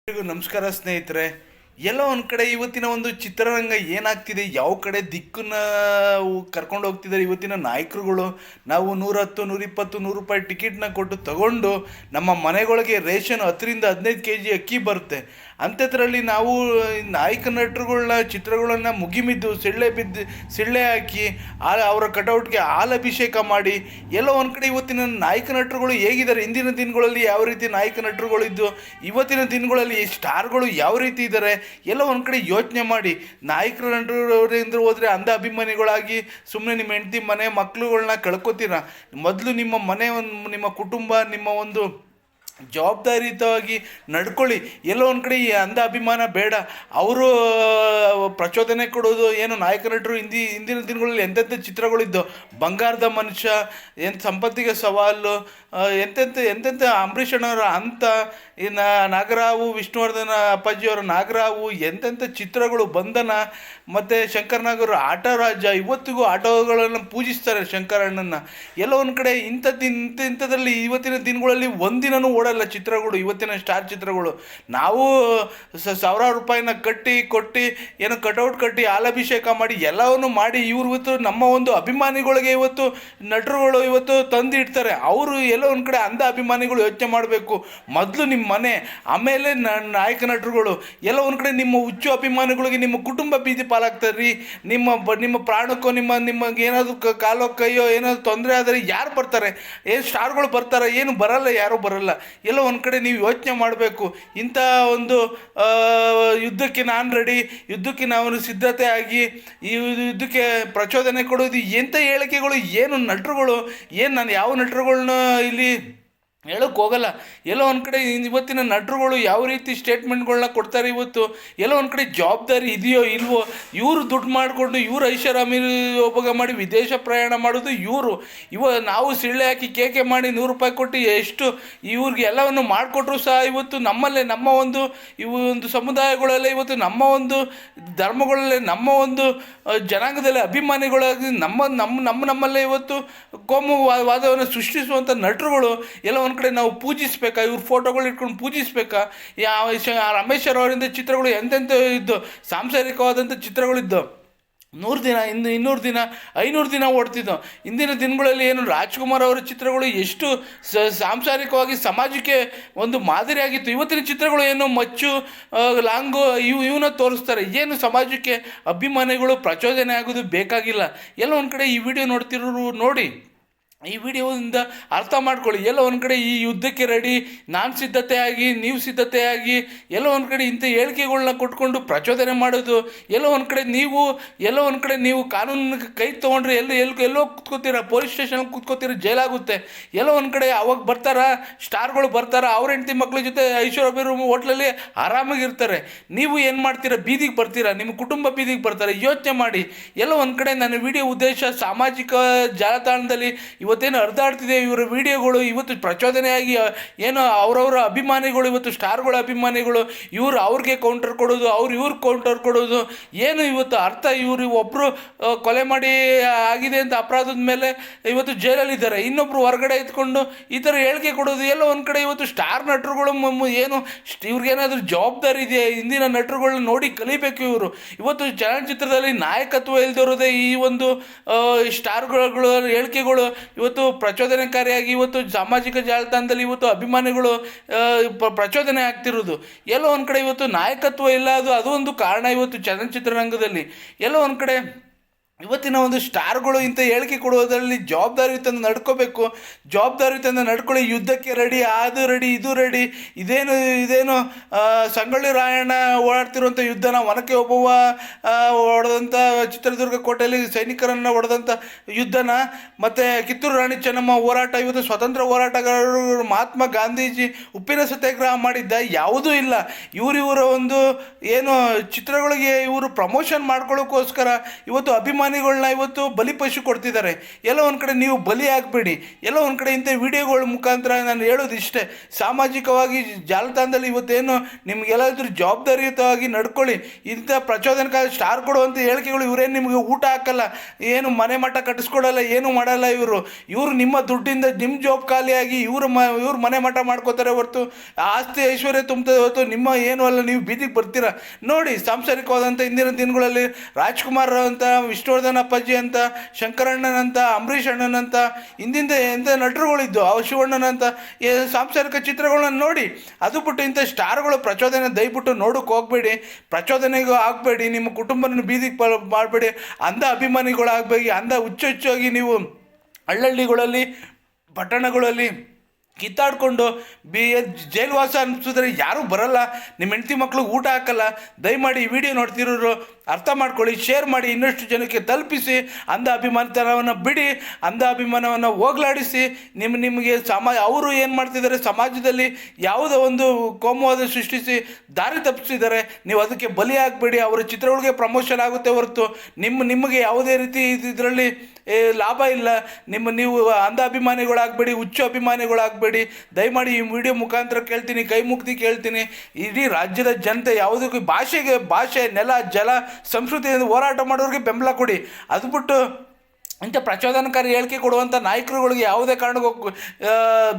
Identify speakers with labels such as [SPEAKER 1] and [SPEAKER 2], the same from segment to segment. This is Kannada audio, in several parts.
[SPEAKER 1] ಎಲ್ರಿಗೂ ನಮಸ್ಕಾರ ಸ್ನೇಹಿತರೆ. ಎಲ್ಲೋ ಒಂದು ಕಡೆ ಇವತ್ತಿನ ಒಂದು ಚಿತ್ರರಂಗ ಏನಾಗ್ತಿದೆ, ಯಾವ ಕಡೆ ದಿಕ್ಕನ್ನ ಕರ್ಕೊಂಡು ಹೋಗ್ತಿದ್ದಾರೆ ಇವತ್ತಿನ ನಾಯಕರುಗಳು. ನಾವು 110, 120, ₹100 ಟಿಕೆಟ್ನ ಕೊಟ್ಟು ತಗೊಂಡು ನಮ್ಮ ಮನೆಗಳಿಗೆ ರೇಷನ್ 10-15 kg ಅಕ್ಕಿ ಬರುತ್ತೆ. ಅಂಥದ್ರಲ್ಲಿ ನಾವು ನಾಯಕ ನಟರುಗಳನ್ನ ಚಿತ್ರಗಳನ್ನ ಮುಗಿಮಿದ್ದು ಸಿಳ್ಳೆ ಹಾಕಿ ಅವರ ಕಟೌಟ್ಗೆ ಹಾಲಭಿಷೇಕ ಮಾಡಿ ಎಲ್ಲೋ ಒಂದು ಕಡೆ ಇವತ್ತಿನ ನಾಯಕ ನಟರುಗಳು ಹೇಗಿದ್ದಾರೆ, ಹಿಂದಿನ ದಿನಗಳಲ್ಲಿ ಯಾವ ರೀತಿ ನಾಯಕ ನಟರುಗಳಿದ್ದು, ಇವತ್ತಿನ ದಿನಗಳಲ್ಲಿ ಸ್ಟಾರ್ಗಳು ಯಾವ ರೀತಿ ಇದ್ದಾರೆ, ಎಲ್ಲ ಒಂದು ಕಡೆ ಯೋಚನೆ ಮಾಡಿ. ನಾಯಕರ ನಟರಿಂದ ಹೋದರೆ ಅಂಧ ಅಭಿಮಾನಿಗಳಾಗಿ ಸುಮ್ಮನೆ ನಿಮ್ಮ ಹೆಂಡತಿ ಮನೆ ಮಕ್ಕಳುಗಳನ್ನ ಕಳ್ಕೊತೀರ. ಮೊದಲು ನಿಮ್ಮ ಮನೆ, ನಿಮ್ಮ ಕುಟುಂಬ, ನಿಮ್ಮ ಒಂದು ಜವಾಬ್ದಾರಿಯುತವಾಗಿ ನಡ್ಕೊಳ್ಳಿ. ಎಲ್ಲೋ ಒಂದು ಕಡೆ ಈ ಅಂಧ ಅಭಿಮಾನ ಬೇಡ. ಅವರು ಪ್ರಚೋದನೆ ಕೊಡೋದು ಏನು ನಾಯಕ ನಟರು ಹಿಂದಿನ ದಿನಗಳಲ್ಲಿ ಎಂತೆಂಥ ಚಿತ್ರಗಳಿದ್ದು, ಬಂಗಾರದ ಮನುಷ್ಯ, ಸಂಪತ್ತಿಗೆ ಸವಾಲು, ಎಂತೆಂಥ ಅಂಬರೀಷ್ ಅಣ್ಣವರ ಅಂತ, ಇನ್ನು ನಾಗರಾವು, ವಿಷ್ಣುವರ್ಧನ ಅಪ್ಪಾಜಿಯವರ ನಾಗರಾವು, ಎಂತೆಂಥ ಚಿತ್ರಗಳು, ಬಂಧನ, ಮತ್ತು ಶಂಕರ್ನಾಗರು ಆಟ ರಾಜ. ಇವತ್ತಿಗೂ ಆಟೋಗಳನ್ನು ಪೂಜಿಸ್ತಾರೆ ಶಂಕರಣ್ಣನ. ಎಲ್ಲೋ ಒಂದು ಕಡೆ ಇಂಥದ್ರಲ್ಲಿ ಇವತ್ತಿನ ದಿನಗಳಲ್ಲಿ ಒಂದಿನೂ ಓಡಲ್ಲ ಚಿತ್ರಗಳು, ಇವತ್ತಿನ ಸ್ಟಾರ್ ಚಿತ್ರಗಳು. ನಾವು ಸಾವಿರಾರು ರೂಪಾಯಿನ ಕೊಟ್ಟು ಏನೋ ಕಟೌಟ್ ಕಟ್ಟಿ ಹಾಲಭಿಷೇಕ ಮಾಡಿ ಎಲ್ಲವನ್ನು ಮಾಡಿ ಇವತ್ತು ನಮ್ಮ ಒಂದು ಅಭಿಮಾನಿಗಳಿಗೆ ಇವತ್ತು ನಟರುಗಳು ಇವತ್ತು ತಂದು ಇಡ್ತಾರೆ. ಅವರು ಎಲ್ಲೋ ಒಂದು ಕಡೆ ಅಂಧ ಅಭಿಮಾನಿಗಳು ಯೋಚನೆ ಮಾಡಬೇಕು. ಮೊದಲು ನಿಮ್ಮ ಮನೆ, ಆಮೇಲೆ ನಾಯಕ ನಟರುಗಳು. ಎಲ್ಲೋ ಒಂದು ಕಡೆ ನಿಮ್ಮ ಹುಚ್ಚು ಅಭಿಮಾನಿಗಳಿಗೆ ನಿಮ್ಮ ಕುಟುಂಬ ಬೀದಿ ಪಾಲಾಗ್ತಾರೆ ರೀ. ನಿಮ್ಮ ಪ್ರಾಣಕ್ಕೋ ನಿಮಗೆ ಏನಾದರೂ ಕಾಲೋ ಕೈಯೋ ಏನಾದರೂ ತೊಂದರೆ ಆದರೆ ಯಾರು ಬರ್ತಾರೆ? ಏನು ಸ್ಟಾರ್ಗಳು ಬರ್ತಾರೆ? ಏನು ಬರಲ್ಲ, ಯಾರೂ ಬರಲ್ಲ. ಎಲ್ಲೋ ಒಂದು ಕಡೆ ನೀವು ಯೋಚನೆ ಮಾಡಬೇಕು. ಇಂಥ ಒಂದು ಯುದ್ಧಕ್ಕೆ ನಾನು ರೆಡಿ, ಯುದ್ಧಕ್ಕೆ ನಾವು ಸಿದ್ಧತೆ ಆಗಿ ಈ ಯುದ್ಧಕ್ಕೆ ಪ್ರಚೋದನೆ ಕೊಡೋದು ಎಂಥ ಹೇಳಿಕೆಗಳು, ಏನು ನಟರುಗಳು, ಏನು ನಾನು ಯಾವ ನಟರುಗಳನ್ನ ಇಲ್ಲಿ ಹೇಳೋಕ್ಕೆ ಹೋಗಲ್ಲ. ಎಲ್ಲೋ ಒಂದು ಕಡೆ ಇವತ್ತಿನ ನಟರುಗಳು ಯಾವ ರೀತಿ ಸ್ಟೇಟ್ಮೆಂಟ್ಗಳನ್ನ ಕೊಡ್ತಾರೆ ಇವತ್ತು. ಎಲ್ಲೋ ಒಂದು ಕಡೆ ಜವಾಬ್ದಾರಿ ಇದೆಯೋ ಇಲ್ವೋ? ಇವರು ದುಡ್ಡು ಮಾಡಿಕೊಂಡು ಇವರು ಐಷಾರಾಮಿ ಉಪಯೋಗ ಮಾಡಿ ವಿದೇಶ ಪ್ರಯಾಣ ಮಾಡೋದು ಇವರು. ನಾವು ಸಿಳ್ಳೆ ಹಾಕಿ ಕೇಕೆ ಮಾಡಿ ₹100 ಕೊಟ್ಟು ಎಷ್ಟು ಇವ್ರಿಗೆ ಎಲ್ಲವನ್ನು ಮಾಡಿಕೊಟ್ರು ಸಹ ಇವತ್ತು ನಮ್ಮಲ್ಲೇ ನಮ್ಮ ಒಂದು ಒಂದು ಸಮುದಾಯಗಳಲ್ಲೇ ಇವತ್ತು ನಮ್ಮ ಒಂದು ಧರ್ಮಗಳಲ್ಲೇ ನಮ್ಮ ಒಂದು ಜನಾಂಗದಲ್ಲಿ ಅಭಿಮಾನಿಗಳಾಗಿ ನಮ್ಮಲ್ಲೇ ಇವತ್ತು ಕೋಮುವಾದವನ್ನು ಸೃಷ್ಟಿಸುವಂಥ ನಟರುಗಳು ಎಲ್ಲ ಒಂದು ಕಡೆ ನಾವು ಪೂಜಿಸ್ಬೇಕಾ? ಇವ್ರ ಫೋಟೋಗಳು ಇಟ್ಕೊಂಡು ಪೂಜಿಸ್ಬೇಕಾ? ರಮೇಶ್ ಅವರಿಂದ ಚಿತ್ರಗಳು ಎಂತೆಂಥ ಇದ್ದು, ಸಾಂಸಾರಿಕವಾದಂಥ ಚಿತ್ರಗಳಿದ್ದು 100 ದಿನ, 200 ದಿನ, 500 ದಿನ ಓಡ್ತಿದ್ದೋ. ಇಂದಿನ ದಿನಗಳಲ್ಲಿ ಏನು ರಾಜ್ಕುಮಾರ್ ಅವರ ಚಿತ್ರಗಳು ಎಷ್ಟು ಸಾಂಸಾರಿಕವಾಗಿ ಸಮಾಜಕ್ಕೆ ಒಂದು ಮಾದರಿಯಾಗಿತ್ತು. ಇವತ್ತಿನ ಚಿತ್ರಗಳು ಏನು ಮಚ್ಚು, ಲಾಂಗು ಇವನ್ನ ತೋರಿಸ್ತಾರೆ. ಏನು ಸಮಾಜಕ್ಕೆ ಅಭಿಮಾನಿಗಳು ಪ್ರಚೋದನೆ ಆಗೋದು ಬೇಕಾಗಿಲ್ಲ. ಎಲ್ಲ ಒಂದು ಕಡೆ ಈ ವಿಡಿಯೋ ನೋಡ್ತಿರೋರು ನೋಡಿ, ಈ ವಿಡಿಯೋದಿಂದ ಅರ್ಥ ಮಾಡ್ಕೊಳ್ಳಿ. ಎಲ್ಲ ಒಂದು ಕಡೆ ಈ ಯುದ್ಧಕ್ಕೆ ರೆಡಿ, ನಾನು ಸಿದ್ಧತೆಯಾಗಿ, ನೀವು ಸಿದ್ಧತೆಯಾಗಿ, ಎಲ್ಲ ಒಂದು ಕಡೆ ಇಂಥ ಹೇಳಿಕೆಗಳನ್ನ ಕೊಟ್ಕೊಂಡು ಪ್ರಚೋದನೆ ಮಾಡೋದು. ಎಲ್ಲೋ ಒಂದು ಕಡೆ ನೀವು ಕಾನೂನಿಗೆ ಕೈ ತೊಗೊಂಡ್ರೆ ಎಲ್ಲೋ ಕೂತ್ಕೋತೀರ, ಪೊಲೀಸ್ ಸ್ಟೇಷನ್ ಕೂತ್ಕೋತೀರ, ಜೈಲಾಗುತ್ತೆ. ಎಲ್ಲೋ ಒಂದು ಕಡೆ ಅವಾಗ ಬರ್ತಾರ ಸ್ಟಾರ್ಗಳು, ಬರ್ತಾರ ಅವ್ರ ಹೆಂಡತಿ ಮಕ್ಕಳ ಜೊತೆ ಐಶ್ವರ್ಯ ರೂಮ್ ಹೋಟ್ಲಲ್ಲಿ ಆರಾಮಾಗಿರ್ತಾರೆ. ನೀವು ಏನು ಮಾಡ್ತೀರಾ? ಬೀದಿಗೆ ಬರ್ತೀರಾ, ನಿಮ್ಮ ಕುಟುಂಬ ಬೀದಿಗೆ ಬರ್ತಾರೆ. ಯೋಚನೆ ಮಾಡಿ. ಎಲ್ಲೋ ಒಂದು ಕಡೆ ನನ್ನ ವಿಡಿಯೋ ಉದ್ದೇಶ ಸಾಮಾಜಿಕ ಜಾಲತಾಣದಲ್ಲಿ ಇವತ್ತೇನು ಹರಿದಾಡ್ತಿದೆ ಇವರ ವಿಡಿಯೋಗಳು, ಇವತ್ತು ಪ್ರಚೋದನೆಯಾಗಿ ಏನು ಅವರವರ ಅಭಿಮಾನಿಗಳು, ಇವತ್ತು ಸ್ಟಾರ್ಗಳ ಅಭಿಮಾನಿಗಳು ಇವರು ಅವ್ರಿಗೆ ಕೌಂಟರ್ ಕೊಡೋದು, ಇವ್ರಿಗೆ ಕೌಂಟರ್ ಕೊಡೋದು, ಏನು ಇವತ್ತು ಅರ್ಥ? ಇವರು ಒಬ್ಬರು ಕೊಲೆ ಮಾಡಿ ಆಗಿದೆ ಅಂತ ಅಪರಾಧದ ಮೇಲೆ ಇವತ್ತು ಜೈಲಲ್ಲಿದ್ದಾರೆ, ಇನ್ನೊಬ್ಬರು ಹೊರಗಡೆ ಇದ್ಕೊಂಡು ಈ ಥರ ಹೇಳಿಕೆ ಕೊಡೋದು. ಎಲ್ಲ ಒಂದು ಕಡೆ ಇವತ್ತು ಸ್ಟಾರ್ ನಟರುಗಳು ಏನು ಇವ್ರಿಗೇನಾದರೂ ಜವಾಬ್ದಾರಿ ಇದೆ? ಹಿಂದಿನ ನಟರುಗಳನ್ನ ನೋಡಿ ಕಲಿಬೇಕು ಇವರು. ಇವತ್ತು ಚಲನಚಿತ್ರದಲ್ಲಿ ನಾಯಕತ್ವ ಇಲ್ದಿರೋದೇ ಈ ಒಂದು ಸ್ಟಾರ್ಗಳು ಹೇಳಿಕೆಗಳು ಇವತ್ತು ಪ್ರಚೋದನಕಾರಿಯಾಗಿ ಇವತ್ತು ಸಾಮಾಜಿಕ ಜಾಲತಾಣದಲ್ಲಿ ಇವತ್ತು ಅಭಿಮಾನಿಗಳು ಪ್ರಚೋದನೆ ಆಗ್ತಿರೋದು. ಎಲ್ಲೋ ಒಂದು ಕಡೆ ಇವತ್ತು ನಾಯಕತ್ವ ಇಲ್ಲ, ಅದು ಒಂದು ಕಾರಣ ಇವತ್ತು ಚಲನಚಿತ್ರರಂಗದಲ್ಲಿ. ಎಲ್ಲೋ ಒಂದು ಕಡೆ ಇವತ್ತಿನ ಒಂದು ಸ್ಟಾರ್ಗಳು ಇಂಥ ಹೇಳಿಕೆ ಕೊಡುವುದರಲ್ಲಿ ಜವಾಬ್ದಾರಿಯುತಂದು ನಡ್ಕೋಬೇಕು. ಜವಾಬ್ದಾರಿಯುತಂದು ನಡ್ಕೊಳ್ಳಿ. ಯುದ್ಧಕ್ಕೆ ರೆಡಿ, ಅದು ರೆಡಿ, ಇದು ರೆಡಿ. ಇದೇನು ಸಂಗೊಳ್ಳಿ ರಾಯಣ್ಣ ಓಡಾಡ್ತಿರುವಂಥ ಯುದ್ಧನ, ಒನಕೆ ಓಬವ್ವ ಹೊಡೆದಂಥ ಚಿತ್ರದುರ್ಗ ಕೋಟೆಯಲ್ಲಿ ಸೈನಿಕರನ್ನು ಹೊಡೆದಂಥ ಯುದ್ಧನ, ಮತ್ತು ಕಿತ್ತೂರು ರಾಣಿ ಚೆನ್ನಮ್ಮ ಹೋರಾಟ, ಇವತ್ತು ಸ್ವತಂತ್ರ ಹೋರಾಟಗಾರರು ಮಹಾತ್ಮ ಗಾಂಧೀಜಿ ಉಪ್ಪಿನ ಸತ್ಯಾಗ್ರಹ ಮಾಡಿದ್ದ ಯಾವುದೂ ಇಲ್ಲ. ಇವರ ಒಂದು ಏನು ಚಿತ್ರಗಳಿಗೆ ಇವರು ಪ್ರಮೋಷನ್ ಮಾಡ್ಕೊಳ್ಳೋಕ್ಕೋಸ್ಕರ ಇವತ್ತು ಅಭಿಮಾನಿ ಅಭಿಮಾನಿಗಳನ್ನ ಇವತ್ತು ಬಲಿಪಶು ಕೊಡ್ತಿದ್ದಾರೆ. ಎಲ್ಲೋ ಒಂದು ಕಡೆ ನೀವು ಬಲಿ ಆಗಬೇಡಿ. ಎಲ್ಲೋ ಒಂದು ಕಡೆ ಇಂಥ ವಿಡಿಯೋಗಳ ಮುಖಾಂತರ ನಾನು ಹೇಳೋದು ಇಷ್ಟೇ, ಸಾಮಾಜಿಕವಾಗಿ ಜಾಲತಾಣದಲ್ಲಿ ಇವತ್ತೇನು ನಿಮಗೆಲ್ಲಾದ್ರೂ ಜವಾಬ್ದಾರಿಯುತವಾಗಿ ನಡ್ಕೊಳ್ಳಿ. ಇಂಥ ಪ್ರಚೋದನಕಾರಿ ಸ್ಟಾರ್ ಕೊಡುವಂಥ ಹೇಳಿಕೆಗಳು ಇವರೇನು ನಿಮಗೆ ಊಟ ಹಾಕಲ್ಲ, ಏನು ಮನೆ ಮಠ ಕಟ್ಟಿಸ್ಕೊಡಲ್ಲ, ಏನು ಮಾಡಲ್ಲ. ಇವರು ನಿಮ್ಮ ದುಡ್ಡಿಂದ ನಿಮ್ಮ ಜಾಬ್ ಖಾಲಿಯಾಗಿ ಇವ್ರ ಮನೆ ಮಠ ಮಾಡ್ಕೋತಾರೆ ಹೊರತು ಆಸ್ತಿ ಐಶ್ವರ್ಯ ತುಂಬ್ತದೆ ಹೊರತು ನಿಮ್ಮ ಏನು ಅಲ್ಲ. ನೀವು ಬೀದಿಗೆ ಬರ್ತೀರಾ ನೋಡಿ. ಸಾಂಸಾರಿಕವಾದಂಥ ಇಂದಿನ ದಿನಗಳಲ್ಲಿ ರಾಜ್ಕುಮಾರ್ ಅಂತ, ವಿಷ್ಣುವರ್ಧನ್ ಅಪ್ಪಾಜಿ ಅಂತ, ಶಂಕರಣ್ಣನಂತ, ಅಂಬರೀಷ್ ಅಣ್ಣನಂತ, ಹಿಂದಿಂದ ಎಂಥ ನಟರುಗಳಿದ್ದು, ಶಿವಣ್ಣನಂತ ಸಾಂಸಾರಿಕ ಚಿತ್ರಗಳನ್ನ ನೋಡಿ. ಅದು ಬಿಟ್ಟು ಇಂಥ ಸ್ಟಾರ್ಗಳು ಪ್ರಚೋದನೆ ದಯವಿಟ್ಟು ನೋಡೋಕೆ ಹೋಗಬೇಡಿ, ಪ್ರಚೋದನೆಗೂ ಆಗಬೇಡಿ, ನಿಮ್ಮ ಕುಟುಂಬನ ಬೀದಿಗೆ ಮಾಡಬೇಡಿ. ಅಂಧ ಅಭಿಮಾನಿಗಳಾಗಬೇಡಿ. ಅಂಧ ಹುಚ್ಚುಚ್ಚಾಗಿ ನೀವು ಹಳ್ಳಹಳ್ಳಿಗಳಲ್ಲಿ ಪಟ್ಟಣಗಳಲ್ಲಿ ಕಿತ್ತಾಡ್ಕೊಂಡು ಜೈಲ್ವಾಸ ಅನಿಸಿದ್ರೆ ಯಾರೂ ಬರಲ್ಲ. ನಿಮ್ಮ ಹೆಂಡತಿ ಮಕ್ಳಿಗೆ ಊಟ ಹಾಕಲ್ಲ. ದಯಮಾಡಿ ಈ ವಿಡಿಯೋ ನೋಡ್ತಿರೋರು ಅರ್ಥ ಮಾಡ್ಕೊಳ್ಳಿ, ಶೇರ್ ಮಾಡಿ, ಇನ್ನಷ್ಟು ಜನಕ್ಕೆ ತಲುಪಿಸಿ. ಅಂಧ ಅಭಿಮಾನಿತನವನ್ನು ಬಿಡಿ, ಅಂಧ ಅಭಿಮಾನವನ್ನು ಹೋಗಲಾಡಿಸಿ. ನಿಮಗೆ ಅವರು ಏನು ಮಾಡ್ತಿದ್ದಾರೆ, ಸಮಾಜದಲ್ಲಿ ಯಾವುದೋ ಒಂದು ಕೋಮುವಾದ ಸೃಷ್ಟಿಸಿ ದಾರಿ ತಪ್ಪಿಸಿದ್ದಾರೆ. ನೀವು ಅದಕ್ಕೆ ಬಲಿ ಆಗಬೇಡಿ. ಅವರ ಚಿತ್ರಗಳಿಗೆ ಪ್ರಮೋಷನ್ ಆಗುತ್ತೆ ಹೊರತು ನಿಮಗೆ ಯಾವುದೇ ರೀತಿ ಇದರಲ್ಲಿ ಲಾಭ ಇಲ್ಲ. ನೀವು ಅಂಧ ಅಭಿಮಾನಿಗಳಾಗಬೇಡಿ, ಹುಚ್ಚು ಅಭಿಮಾನಿಗಳಾಗಬೇಡಿ. ದಯಮಾಡಿ ಈ ವಿಡಿಯೋ ಮುಖಾಂತರ ಕೇಳ್ತೀನಿ, ಕೈ ಮುಗ್ದು ಕೇಳ್ತೀನಿ, ಇಡೀ ರಾಜ್ಯದ ಜನತೆ ಯಾವುದಕ್ಕೂ ಭಾಷೆ, ನೆಲ, ಜಲ, ಸಂಸ್ಕೃತಿಯಿಂದ ಹೋರಾಟ ಮಾಡೋರಿಗೆ ಬೆಂಬಲ ಕೊಡಿ. ಅದು ಬಿಟ್ಟು ಇಂಥ ಪ್ರಚೋದನಕಾರಿ ಹೇಳಿಕೆ ಕೊಡುವಂಥ ನಾಯಕರುಗಳಿಗೆ ಯಾವುದೇ ಕಾರಣಕ್ಕೂ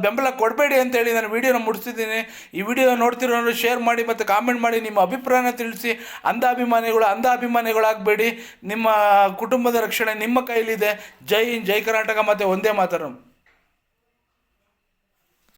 [SPEAKER 1] ಬೆಂಬಲ ಕೊಡಬೇಡಿ ಅಂತೇಳಿ ನಾನು ವಿಡಿಯೋನ ಮುಡಿಸಿದ್ದೀನಿ. ಈ ವಿಡಿಯೋ ನೋಡ್ತಿರೋರು ಶೇರ್ ಮಾಡಿ ಮತ್ತು ಕಾಮೆಂಟ್ ಮಾಡಿ, ನಿಮ್ಮ ಅಭಿಪ್ರಾಯನ ತಿಳಿಸಿ. ಅಂಧ ಅಭಿಮಾನಿಗಳಾಗಬೇಡಿ. ನಿಮ್ಮ ಕುಟುಂಬದ ರಕ್ಷಣೆ ನಿಮ್ಮ ಕೈಲಿದೆ. ಜೈ ಹಿಂದ್, ಜೈ ಕರ್ನಾಟಕ, ಮತ್ತು ಒಂದೇ ಮಾತರಂ.